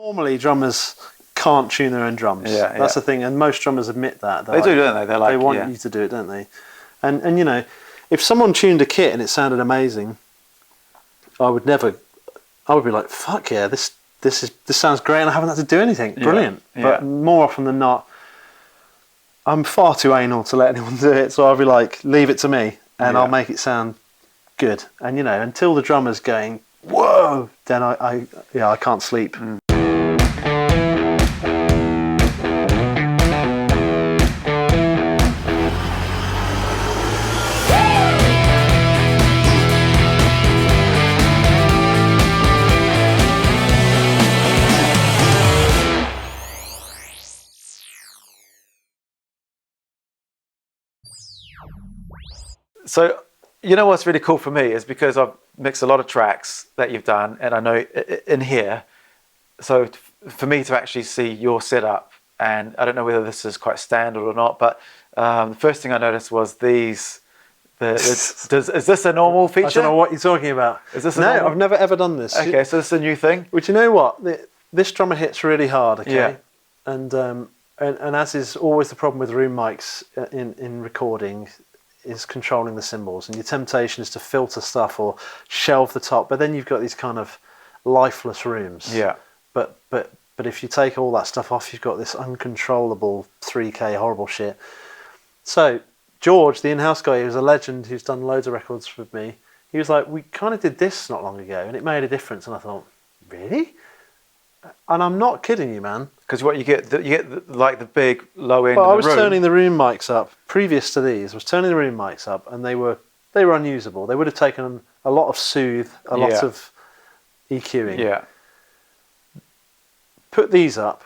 Normally, drummers can't tune their own drums. That's the thing, and most drummers admit that. They do, don't they? They're like, they want you to do it, don't they? And you know, if someone tuned a kit and it sounded amazing, I would be like, fuck yeah, this sounds great, and I haven't had to do anything. Brilliant. But more often than not, I'm far too anal to let anyone do it, so I'll be like, leave it to me, and I'll make it sound good. And you know, until the drummer's going, whoa, then I can't sleep. So, you know what's really cool for me is because I've mixed a lot of tracks that you've done, and I know in here, so for me to actually see your setup, and I don't know whether this is quite standard or not, but the first thing I noticed was these. Is this a normal feature? I don't know what you're talking about. Is this no? I've never ever done this. Okay, so this is a new thing. But you know what? This drummer hits really hard. Okay, and as is always the problem with room mics in recording, is controlling the cymbals, and your temptation is to filter stuff or shelve the top, but then you've got these kind of lifeless rooms. Yeah. But if you take all that stuff off, you've got this uncontrollable 3K horrible shit. So George, the in-house guy, who's a legend, who's done loads of records with me, he was like, we kind of did this not long ago, and it made a difference. And I thought, really? And I'm not kidding you, man. Because what you get like the big low end. Well, I was turning the room mics up previous to these. I was turning the room mics up, and they were unusable. They would have taken a lot of soothe, a lot of EQing. Yeah. Put these up.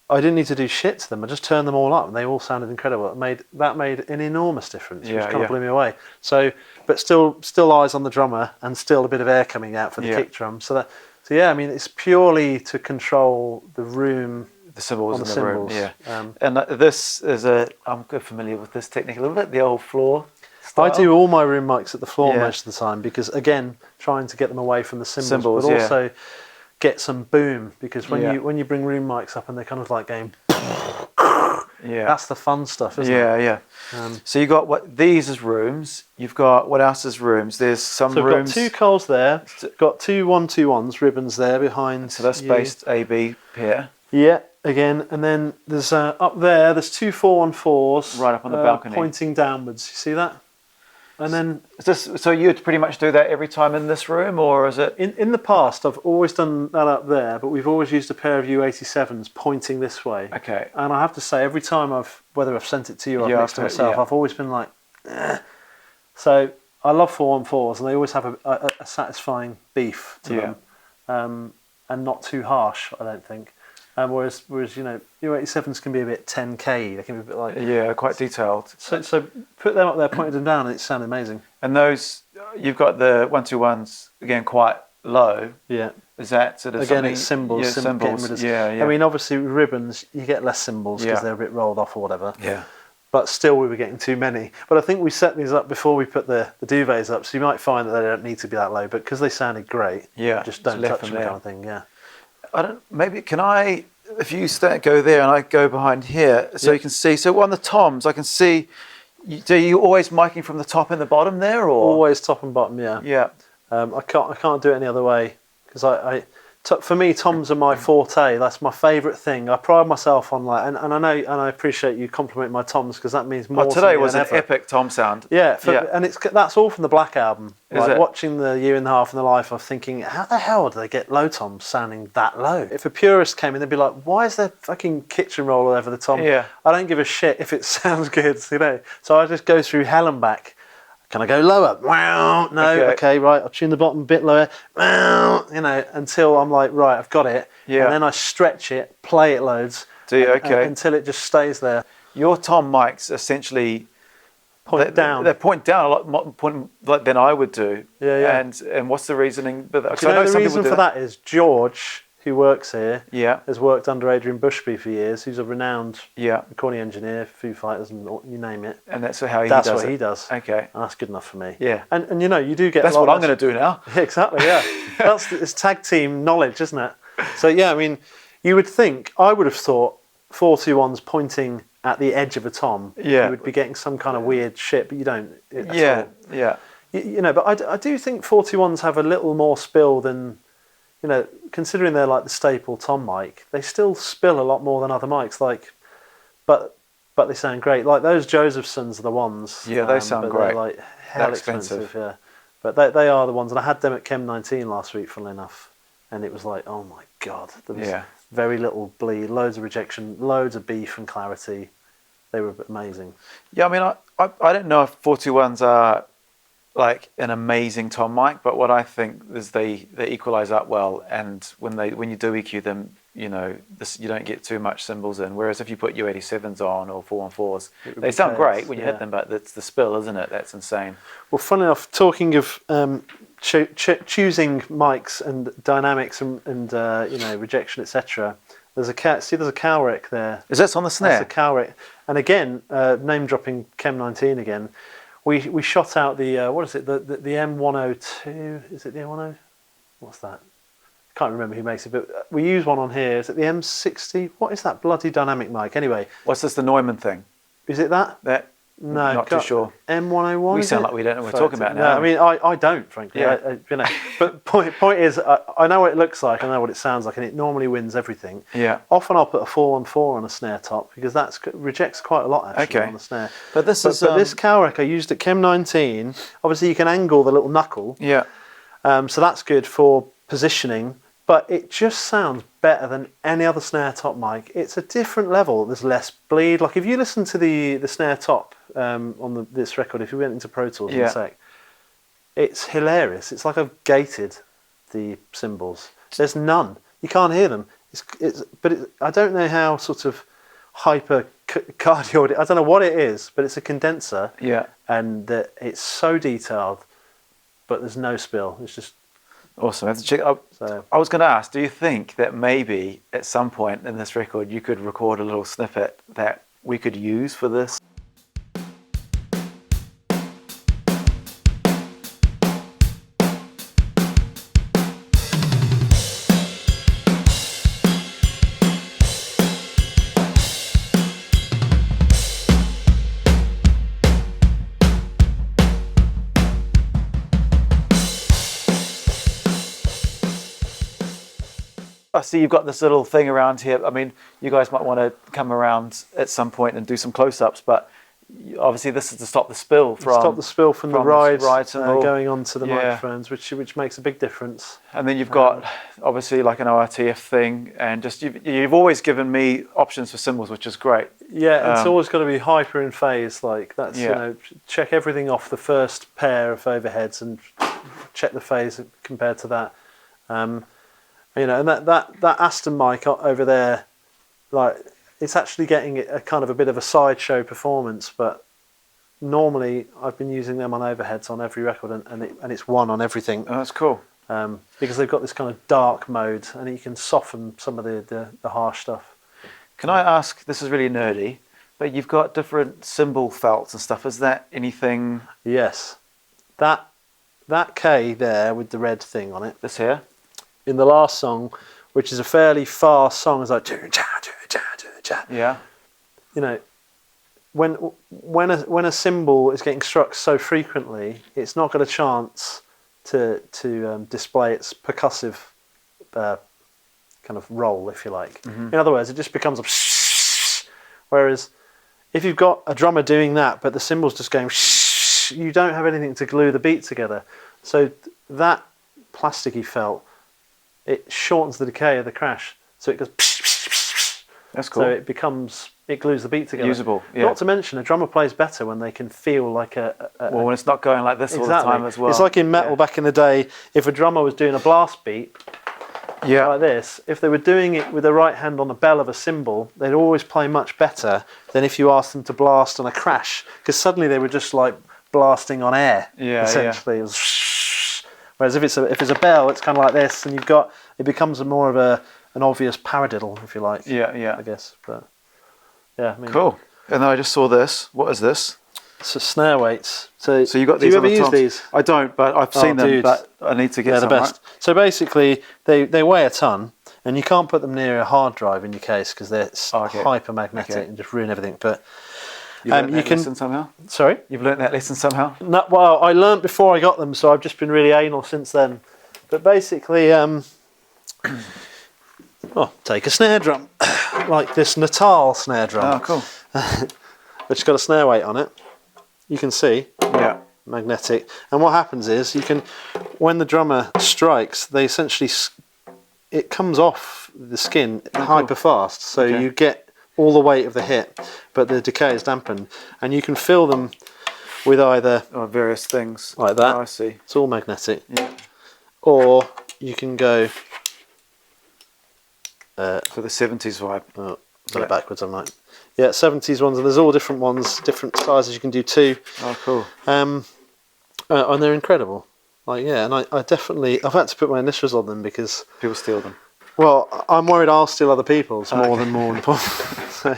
I didn't need to do shit to them. I just turned them all up, and they all sounded incredible. That made an enormous difference, which kind of blew me away. So, but still eyes on the drummer, and still a bit of air coming out for the kick drum. So yeah, I mean, it's purely to control the room, the cymbals in the room. Yeah, and this is I'm familiar with this technique a little bit, the old floor style. I do all my room mics at the floor most of the time because, again, trying to get them away from the cymbals, but also get some boom, because when you bring room mics up and they're kind of like going, that's the fun stuff, isn't it? Yeah. So you got these as rooms. You've got what else as rooms? There's some rooms. We've got two cols there. Got two 1-2-1s ribbons there behind. So that's spaced A/B here. Yeah, again, and then there's up there. There's two 4-on-4s right up on the balcony, pointing downwards. You see that? And then so you'd pretty much do that every time in this room, or is it? In the past, I've always done that up there, but we've always used a pair of U87s pointing this way. Okay. And I have to say, every time whether I've sent it to you or I've mixed it myself, I've always been like, eh. So I love 4-on-4s, and they always have a satisfying beef to them, and not too harsh, I don't think. Whereas you know, U87s can be a bit 10K. They can be a bit like quite detailed. So put them up there, pointed them down, and it sounded amazing. And those, you've got the 1-2-1s again quite low. Yeah. Is that sort of again? It's cymbals. Yeah, cymbals. I mean, obviously with ribbons, you get less cymbals because they're a bit rolled off or whatever. Yeah. But still, we were getting too many. But I think we set these up before we put the duvets up, so you might find that they don't need to be that low. But because they sounded great, just don't touch them, kind of thing. Yeah. If you go there and I go behind here, so you can see, so on the toms, I can see, do you always miking from the top and the bottom there, or? Always top and bottom, yeah. Yeah. I can't do it any other way, because for me, toms are my forte. That's my favourite thing. I pride myself on and I know, and I appreciate you complimenting my toms, because that means more. Well, today was an epic tom sound. Yeah, and that's all from the Black Album. Watching the Year and a Half in the Life, of thinking, how the hell do they get low toms sounding that low? If a purist came in, they'd be like, why is there fucking kitchen roll over the tom? Yeah. I don't give a shit if it sounds good, you know. So I just go through hell and back. Can I go lower? Wow, no, okay, right, I'll tune the bottom a bit lower, wow, you know, until I'm like, right, I've got it. Yeah. And then I stretch it, play it loads. Until it just stays there. Your tom mics essentially point down. They point down a lot more than I would do. Yeah. And what's the reasoning? The reason for that is George, who works here, has worked under Adrian Bushby for years, who's a renowned recording engineer, Foo Fighters, and you name it. And that's how he does it. That's what he does. Okay. And that's good enough for me. Yeah. And you know, you do get that's what I'm going to do now. Exactly, yeah. It's tag team knowledge, isn't it? So yeah, I mean, you would think, I would have thought 421's pointing at the edge of a tom. Yeah. You would be getting some kind of weird shit, but you don't. At Yeah, all. yeah. You know, but I do think 421s have a little more spill than, you know, considering they're like the staple tom mic, they still spill a lot more than other mics. Like, but they sound great. Like those Josephsons are the ones. Yeah, they sound but great. They're like hell They're expensive. Yeah, but they are the ones. And I had them at Chem 19 last week, funnily enough, and it was like, oh my god, there was very little bleed, loads of rejection, loads of beef and clarity. They were amazing. Yeah, I mean, I don't know if 421s are like an amazing tom mic, but what I think is they equalize up well, and when you do EQ them, you know, you don't get too much cymbals in. Whereas if you put U87s on or 414s, they sound great when you hit them, but it's the spill, isn't it? That's insane. Well, funnily enough, talking of choosing mics and dynamics and you know, rejection, etc. There's a Cowrick there. Is this on the Snare? That's a Cowrick. And again, name dropping Chem 19 again. We shot out the what is it? The M102. Is it the M10? What's that? I can't remember who makes it, but we use one on here. Is it the M60? What is that bloody dynamic mic anyway? What's this? The Neumann thing? Is it that? No, not too sure. M101. We sound like we don't know what we're talking about now. No, I mean I don't, frankly. Yeah. You know, but point is, I know what it looks like, I know what it sounds like, and it normally wins everything. Yeah. Often I'll put a 414 on a snare top because that rejects quite a lot actually on the snare. But this this Cowrick I used at Chem 19. Obviously you can angle the little knuckle. Yeah. So that's good for positioning. But it just sounds better than any other snare top mic. It's a different level. There's less bleed. Like if you listen to the snare top on this record, if you went into Pro Tools in a sec, it's hilarious. It's like I've gated the cymbals. There's none. You can't hear them. I don't know how sort of hyper cardioid. I don't know what it is, but it's a condenser. Yeah. And it's so detailed, but there's no spill. It's just. Awesome. I have to check. I was going to ask, do you think that maybe at some point in this record you could record a little snippet that we could use for this? I see you've got this little thing around here. I mean, you guys might want to come around at some point and do some close-ups, but obviously this is to stop the spill from the ride going onto the microphones, which makes a big difference. And then you've got obviously like an ORTF thing, and just you've always given me options for cymbals, which is great. Yeah, it's always got to be hyper in phase. Like that's you know, check everything off the first pair of overheads and check the phase compared to that. You know, and that Aston mic over there, like it's actually getting a kind of a bit of a sideshow performance. But normally I've been using them on overheads on every record, and it's one on everything. Oh, that's cool. Because they've got this kind of dark mode, and you can soften some of the harsh stuff. Can I ask? This is really nerdy, but you've got different cymbal felts and stuff. Is that anything? Yes, that K there with the red thing on it. This here. In the last song, which is a fairly fast song, it's like yeah. You know, when a cymbal is getting struck so frequently, it's not got a chance to display its percussive kind of role, if you like. Mm-hmm. In other words, it just becomes a. Whereas, if you've got a drummer doing that, but the cymbal's just going, you don't have anything to glue the beat together. So that plasticky felt. It shortens the decay of the crash, so it goes. That's cool. So it glues the beat together. Usable. Yeah. Not to mention, a drummer plays better when they can feel like well, when it's not going like this all the time as well. It's like in metal back in the day. If a drummer was doing a blast beat, like this, if they were doing it with the right hand on the bell of a cymbal, they'd always play much better than if you asked them to blast on a crash, because suddenly they were just like blasting on air. Essentially. It was. Whereas if it's a bell, it's kind of like this, and it becomes more of an obvious paradiddle, if you like. Yeah. I guess, but yeah. I mean, cool. And then I just saw this. What is this? So snare weights. So you got these? Do you ever use these? I don't, but I've seen them. But I need to get some. They're the best. Right? So basically, they weigh a ton, And you can't put them near a hard drive in your case because they're hyper magnetic and just ruin everything. But you can lesson somehow. Sorry, you've learnt that lesson somehow. No, well, I learnt before I got them, so I've just been really anal since then. But basically, take a snare drum like this Natal snare drum. Oh, cool. Which has got a snare weight on it. You can see. Yeah. Magnetic. And what happens is when the drummer strikes, they essentially it comes off the skin hyper fast, so you get all the weight of the hit, but the decay is dampened, and you can fill them with either various things like that. Oh, I see. It's all magnetic. Yeah. Or you can go for the 70s vibe. Got it backwards. I'm like, 70s ones, and there's all different ones, different sizes. You can do 2. Oh, cool. And they're incredible. Like, and I've had to put my initials on them because people steal them. Well, I'm worried I'll steal other people's more important.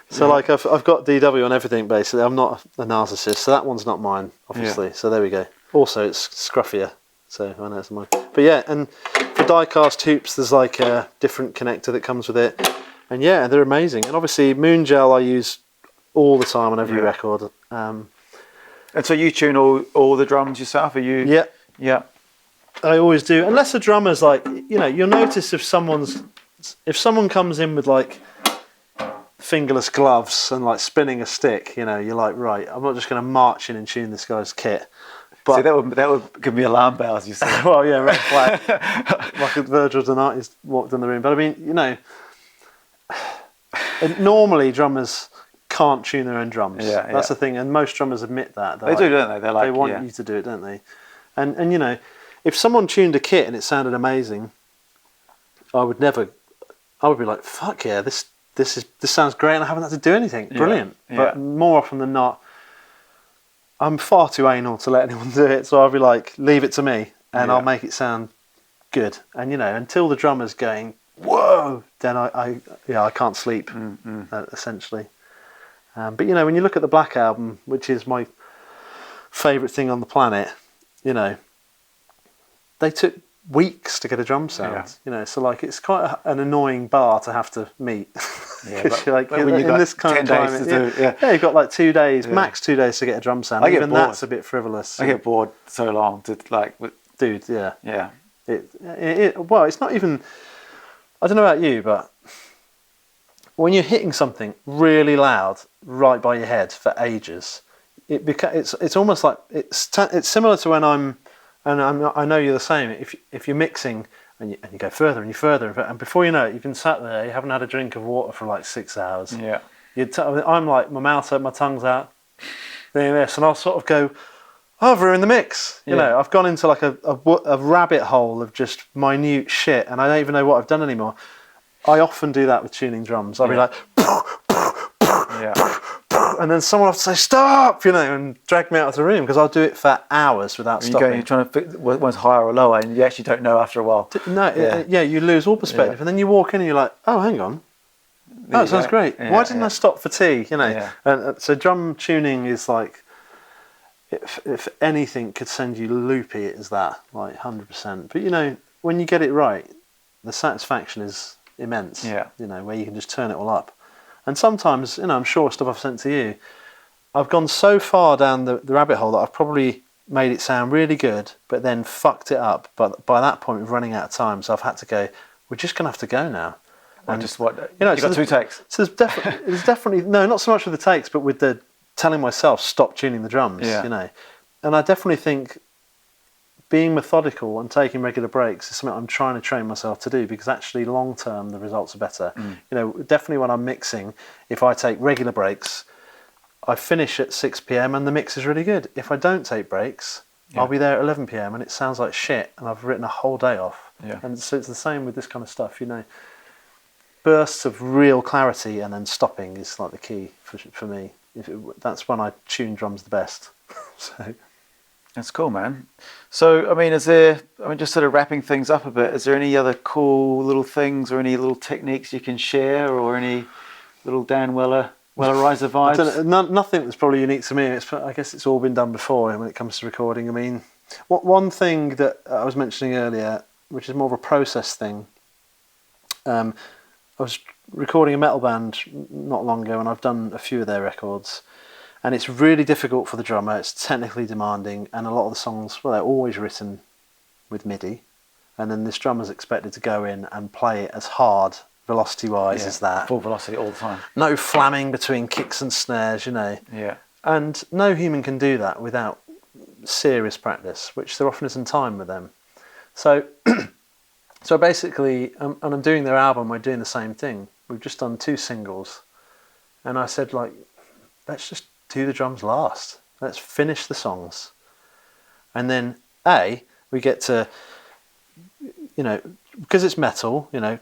So like I've got DW on everything basically. I'm not a narcissist, so that one's not mine, obviously. So there we go. Also, it's scruffier, so I know it's mine. But and for die-cast hoops, there's like a different connector that comes with it, and they're amazing. And obviously, Moon Gel I use all the time on every record. And so you tune all the drums yourself? Are you? Yeah. Yeah. I always do, unless a drummer's like, you'll notice if someone comes in with like fingerless gloves and like spinning a stick, you're like, right, I'm not just going to march in and tune this guy's kit. But see, that would give me alarm bells, you say. Well, red flag. Like a Virgil Donati's walked in the room. But I mean, normally drummers can't tune their own drums. That's the thing, and most drummers admit that. They do, don't they? They want you to do it, don't they? And if someone tuned a kit and it sounded amazing, I would be like, fuck yeah, this sounds great and I haven't had to do anything. Brilliant. But more often than not, I'm far too anal to let anyone do it, so I'll be like, leave it to me and I'll make it sound good. And until the drummer's going, whoa, then I can't sleep, essentially. But when you look at the Black Album, which is my favourite thing on the planet, they took weeks to get a drum sound. So like it's quite an annoying bar to have to meet. Because you're like, when you've got this kind of 10 time, days to do it, you've got like 2 days, max 2 days to get a drum sound. I get Even bored. that's a bit frivolous. I get bored so long to like. Dude, yeah. Yeah. Well, it's not even. I don't know about you, but when you're hitting something really loud right by your head for ages, it's almost like it's similar to when I know you're the same. If you're mixing and you go further and and before you know it, you've been sat there, you haven't had a drink of water for like 6 hours. Yeah. I'm like, my mouth's out, my tongue's out, doing this, and I'll sort of go, I've ruined the mix. I've gone into like a rabbit hole of just minute shit, and I don't even know what I've done anymore. I often do that with tuning drums. I'll be like, and then someone will have to say stop, and drag me out of the room because I'll do it for hours without stopping. You're trying to fix one's higher or lower, and you actually don't know after a while. You lose all perspective, and then you walk in and you're like, oh, hang on, that sounds great. Why didn't I stop for tea? And so drum tuning is like, if anything could send you loopy, it is that, like 100%. But when you get it right, the satisfaction is immense. Where you can just turn it all up. And sometimes, I'm sure stuff I've sent to you, I've gone so far down the rabbit hole that I've probably made it sound really good, but then fucked it up. But by that point, we're running out of time, so I've had to go, we're just going to have to go now. And just what? You got 2 takes? So there's definitely, no, not so much with the takes, but with the telling myself, stop tuning the drums, And I definitely think being methodical and taking regular breaks is something I'm trying to train myself to do, because actually long term the results are better. Definitely when I'm mixing, if I take regular breaks, I finish at 6 p.m. and the mix is really good. If I don't take breaks, I'll be there at 11 p.m. and it sounds like shit and I've written a whole day off. And so it's the same with this kind of stuff, bursts of real clarity and then stopping is like the key for me. That's when I tune drums the best. So that's cool, man. So, just sort of wrapping things up a bit, is there any other cool little things or any little techniques you can share, or any little Dan Wellerizer vibes? Nothing that's probably unique to me. I guess it's all been done before when it comes to recording. One thing that I was mentioning earlier, which is more of a process thing, I was recording a metal band not long ago, and I've done a few of their records, and it's really difficult for the drummer. It's technically demanding, and a lot of the songs, well, they're always written with MIDI, and then this drummer's expected to go in and play it as hard velocity-wise as that. Full velocity all the time. No flamming between kicks and snares, you know. Yeah. And no human can do that without serious practice, which there often isn't time with them. So, so basically, and I'm doing their album, we're doing the same thing. We've just done 2 singles, and I said, like, let's just do the drums last. Let's finish the songs. And then, we get to, you know, because it's metal, you know,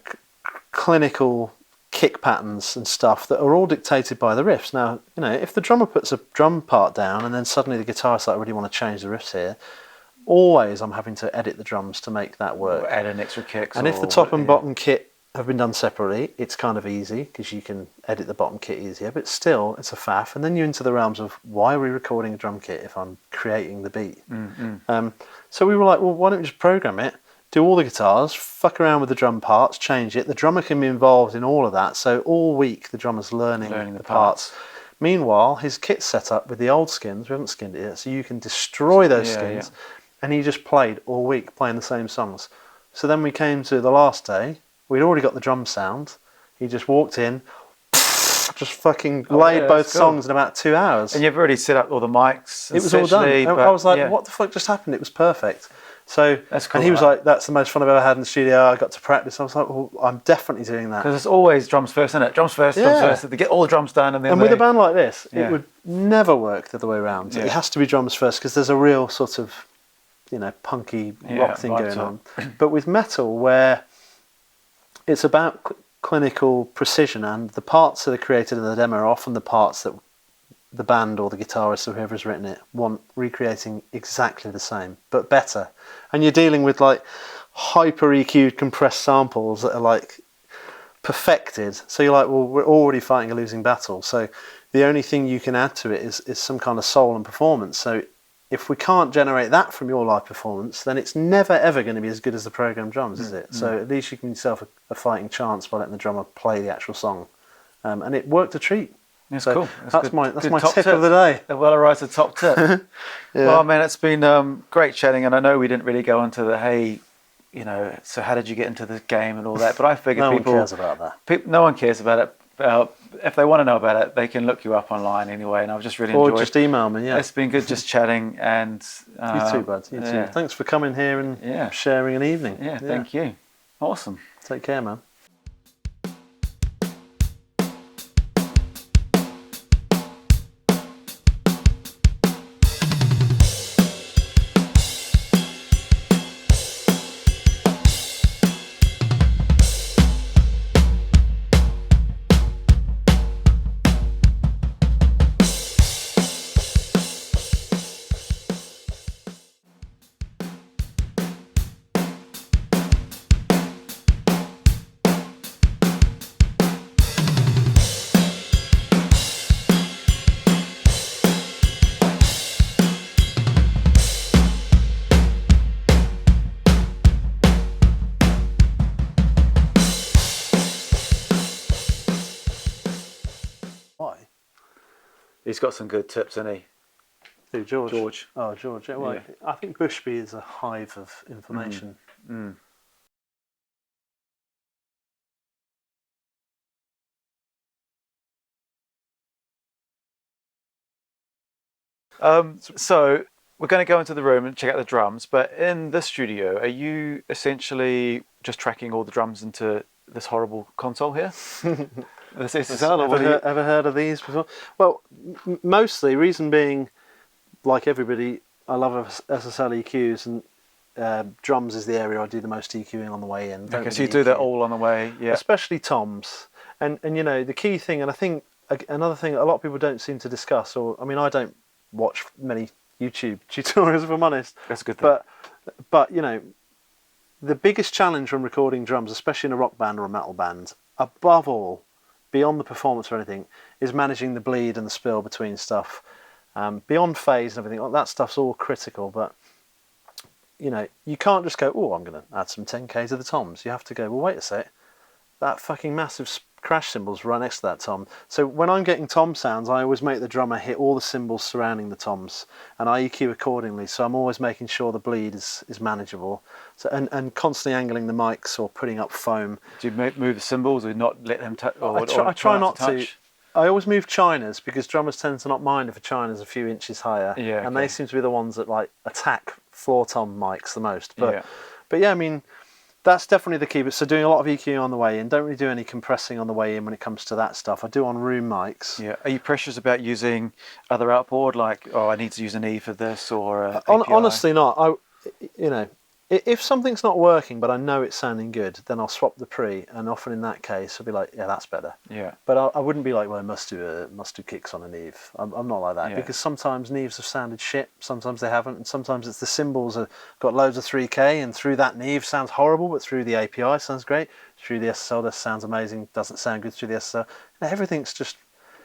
clinical kick patterns and stuff that are all dictated by the riffs. Now, you know, if the drummer puts a drum part down and then suddenly the guitarist's like, I really want to change the riffs here, always I'm having to edit the drums to make that work. Or add an extra kick. And if the top and bottom kit have been done separately, it's kind of easy because you can edit the bottom kit easier, but still it's a faff. And then you're into the realms of, why are we recording a drum kit if I'm creating the beat? So we were like, well, why don't we just program it, do all the guitars, fuck around with the drum parts, change it. The drummer can be involved in all of that. So all week the drummer's learning the parts. Meanwhile, his kit's set up with the old skins. We haven't skinned it yet, so you can destroy those skins. And he just played all week, playing the same songs. So then we came to the last day. We'd already got the drum sound. He just walked in, just fucking laid both songs in about 2 hours. And you've already set up all the mics. It was all done. I was like, what the fuck just happened? It was perfect. So, that's cool, and he was like, that's the most fun I've ever had in the studio. I got to practice. I was like, well, I'm definitely doing that. Because it's always drums first, isn't it? Drums first, drums first. They get all the drums done. And with a band like this, it would never work the other way around. It has to be drums first because there's a real sort of, you know, punky rock thing going on. But with metal, where it's about clinical precision, and the parts that are created in the demo are often the parts that the band or the guitarist or whoever's written it want recreating exactly the same, but better. And you're dealing with like hyper EQ'd compressed samples that are like perfected. So you're like, well, we're already fighting a losing battle. So the only thing you can add to it is some kind of soul and performance. So if we can't generate that from your live performance, then it's never ever going to be as good as the programmed drums, is it? So at least you can give yourself a fighting chance by letting the drummer play the actual song. And it worked a treat. That's so cool. That's my tip of the day. A well-arrived top tip. Well, man, it's been great chatting, and I know we didn't really go into the, hey, you know, so how did you get into the game and all that, but I figured no one cares about that. No one cares about it. If they want to know about it, they can look you up online anyway, and I've just really enjoyed it. Or just email me, It's been good just chatting, and... you too, bud. You too. Thanks for coming here and sharing an evening. Yeah, thank you. Awesome. Take care, man. He's got some good tips, hasn't he? Who, George? George. Oh, George. Yeah, well, I think Bushby is a hive of information. So we're going to go into the room and check out the drums, but in this studio, are you essentially just tracking all the drums into this horrible console here? This SSL, ever heard of these before? Well, mostly, reason being, like everybody, I love SSL EQs, and drums is the area I do the most EQing on the way in. Okay, so you do that all on the way, especially toms. And you know, the key thing, and I think another thing a lot of people don't seem to discuss, or I mean, I don't watch many YouTube tutorials, if I'm honest. That's a good thing. But you know, the biggest challenge when recording drums, especially in a rock band or a metal band, above all, beyond the performance or anything, is managing the bleed and the spill between stuff. Beyond phase and everything, that stuff's all critical, but you know, you can't just go, oh, I'm going to add some 10K to the toms. You have to go, well, wait a sec, that fucking massive crash cymbals right next to that tom. So when I'm getting tom sounds, I always make the drummer hit all the cymbals surrounding the toms, and I EQ accordingly. So I'm always making sure the bleed is manageable. So and constantly angling the mics or putting up foam. Do you move the cymbals or not let them touch? I try not to. I always move chinas because drummers tend to not mind if a china's a few inches higher, and they seem to be the ones that like attack floor tom mics the most. But yeah, I mean, that's definitely the key. But so doing a lot of EQ on the way in, don't really do any compressing on the way in when it comes to that stuff. I do on room mics. Yeah. Are you precious about using other outboard, like, oh, I need to use an E for this, or honestly not. You know, if something's not working but I know it's sounding good, then I'll swap the pre, and often in that case I'll be like, yeah, that's better. Yeah. But I wouldn't be like, well, I must do kicks on a Neve. I'm not like that, because sometimes Neves have sounded shit, sometimes they haven't, and sometimes it's the cymbals have got loads of 3K, and through that Neve sounds horrible, but through the API sounds great. Through the SSL this sounds amazing, doesn't sound good through the SSL. And everything's just,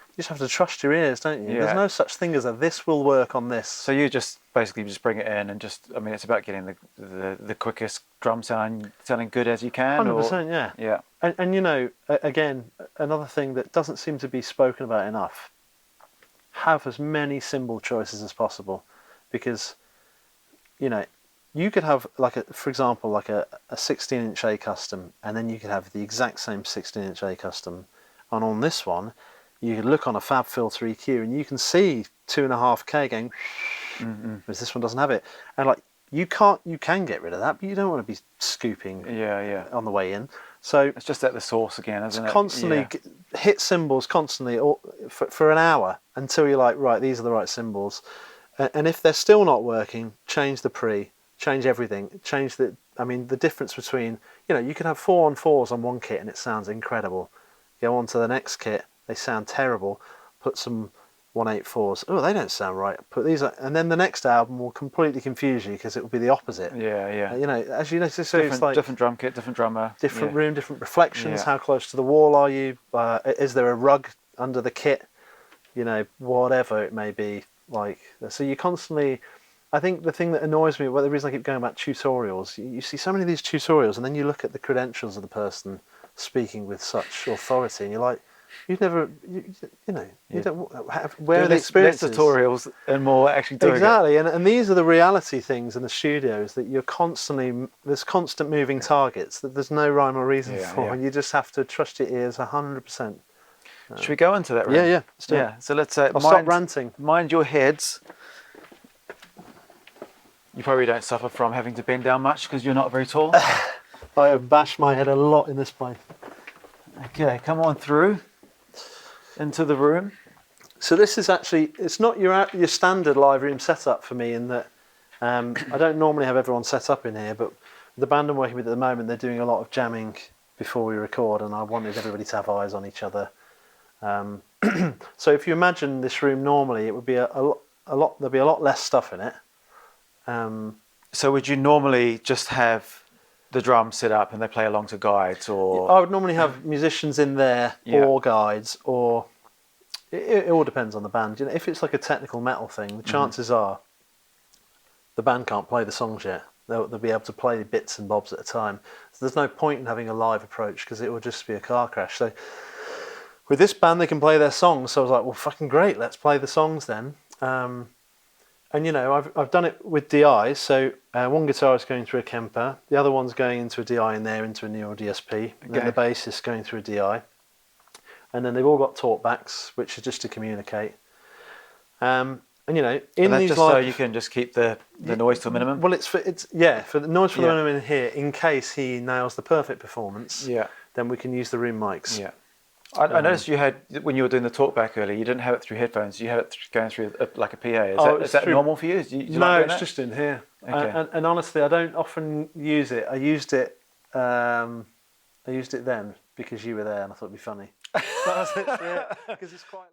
you just have to trust your ears, don't you? Yeah. There's no such thing as this will work on this. So you just basically just bring it in and just, I mean, it's about getting the quickest drum sounding good as you can. 100%, yeah. Yeah. And you know, again, another thing that doesn't seem to be spoken about enough, have as many cymbal choices as possible, because, you know, you could have for example, like a 16-inch A custom, and then you could have the exact same 16-inch A custom, and on this one, you could look on a Fab Filter EQ and you can see 2.5K going, whereas this one doesn't have it. And like, you can get rid of that, but you don't want to be scooping on the way in. So it's just at the source again, isn't it? Constantly hit cymbals constantly for an hour until you're like, right, these are the right cymbals. And if they're still not working, change the pre, change everything, change the difference between, you know, you can have 4-on-4s on one kit and it sounds incredible. Go on to the next kit, they sound terrible. Put some 184s. Oh, they don't sound right. Put these, and then the next album will completely confuse you because it will be the opposite. Yeah. You know, as you know, so it's like different drum kit, different drummer, different room, different reflections. How close to the wall are you? Is there a rug under the kit? You know, whatever it may be. Like, so you constantly. I think the thing that annoys me, well, the reason I keep going about tutorials, you see so many of these tutorials, and then you look at the credentials of the person speaking with such authority, and you're like, you've never, you don't have, where are the experiences? Less tutorials and more actually doing exactly. it. And these are the reality things in the studios that you're constantly, there's constant moving targets that there's no rhyme or reason for, and you just have to trust your ears 100%. Should we go into that room? Yeah. Let's do it. So let's I'll stop ranting. Mind your heads. You probably don't suffer from having to bend down much because you're not very tall. I have bashed my head a lot in this place. Okay, come on through into the room. So this is actually, it's not your standard live room setup for me, in that I don't normally have everyone set up in here, but the band I'm working with at the moment, they're doing a lot of jamming before we record, and I wanted everybody to have eyes on each other. So if you imagine this room normally, it would be a lot. There'd be a lot less stuff in it. So would you normally just have the drums set up and they play along to guides, or? I would normally have musicians in there or guides, or it all depends on the band. You know, if it's like a technical metal thing, the chances are the band can't play the songs yet. They'll be able to play bits and bobs at a time. So there's no point in having a live approach because it will just be a car crash. So with this band, they can play their songs. So I was like, well, fucking great, let's play the songs then. And you know, I've done it with DIs. So one guitar is going through a Kemper, the other one's going into a DI in there, into a Neo DSP, and then the bass is going through a DI. And then they've all got talkbacks, which is just to communicate. And you know, in these just so you can just keep the noise to a minimum. Well, for the noise for the minimum in here, in case he nails the perfect performance. Yeah. Then we can use the room mics. Yeah. I noticed you had, when you were doing the talkback earlier, you didn't have it through headphones. You had it going through like a PA. Is that normal for you? No, it's just in here. Okay. And honestly, I don't often use it. I used it then because you were there, and I thought it'd be funny. That was it. Because it's quite.